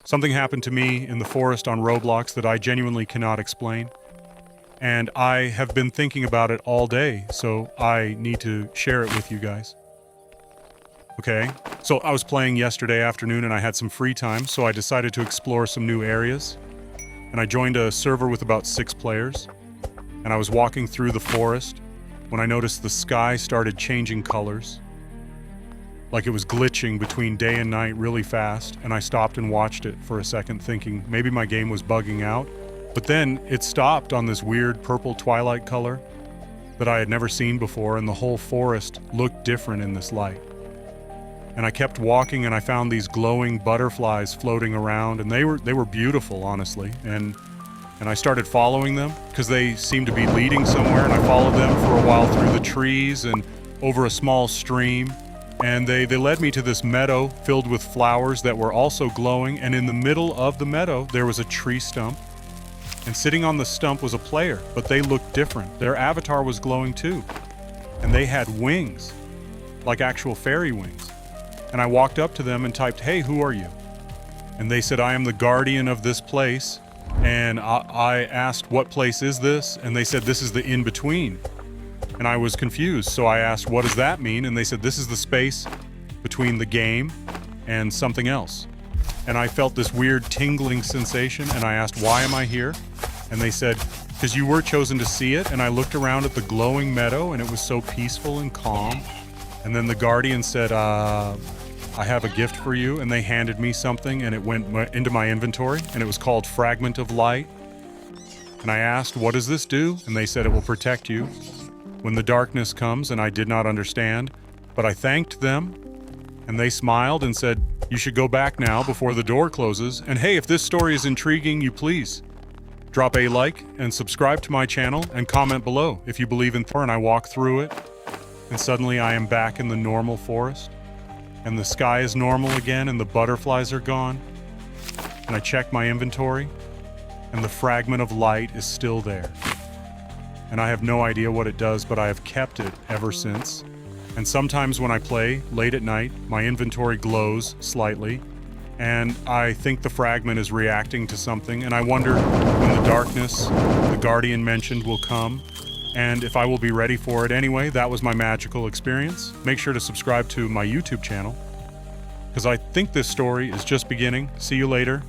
Something happened to me in the forest on Roblox that I genuinely cannot explain. And I have been thinking about it all day, so I need to share it with you guys. Okay, so I was playing yesterday afternoon and I had some free time, so I decided to explore some new areas. And I joined a server with about 6 players. And I was walking through the forest when I noticed the sky started changing colors. Like it was glitching between day and night really fast, and I stopped and watched it for a second thinking maybe my game was bugging out. But then it stopped on this weird purple twilight color that I had never seen before, and the whole forest looked different in this light. And I kept walking and I found these glowing butterflies floating around, and they were beautiful, honestly. And I started following them because they seemed to be leading somewhere, and I followed them for a while through the trees and over a small stream. And they led me to this meadow filled with flowers that were also glowing, and in the middle of the meadow there was a tree stump. And sitting on the stump was a player, but they looked different. Their avatar was glowing too. And they had wings, like actual fairy wings. And I walked up to them and typed, "Hey, who are you?" And they said, "I am the guardian of this place." And I asked, "What place is this?" And they said, "This is the in-between." And I was confused, so I asked, "What does that mean?" And they said, "This is the space between the game and something else." And I felt this weird tingling sensation, and I asked, "Why am I here?" And they said, "Because you were chosen to see it." And I looked around at the glowing meadow, and it was so peaceful and calm. And then the guardian said, "I have a gift for you." And they handed me something, and it went into my inventory, and it was called Fragment of Light. And I asked, "What does this do?" And they said, "It will protect you when the darkness comes." And I did not understand, but I thanked them, and they smiled and said, "You should go back now before the door closes. And hey, if this story is intriguing you, please drop a like and subscribe to my channel and comment below if you believe in Thor." And I walked through it, and suddenly I am back in the normal forest, and the sky is normal again, and the butterflies are gone. And I check my inventory, and the fragment of light is still there. And I have no idea what it does, but I have kept it ever since. And sometimes when I play late at night, my inventory glows slightly, and I think the fragment is reacting to something, and I wonder when the darkness the guardian mentioned will come, and if I will be ready for it. Anyway, that was my magical experience. Make sure to subscribe to my YouTube channel, because I think this story is just beginning. See you later.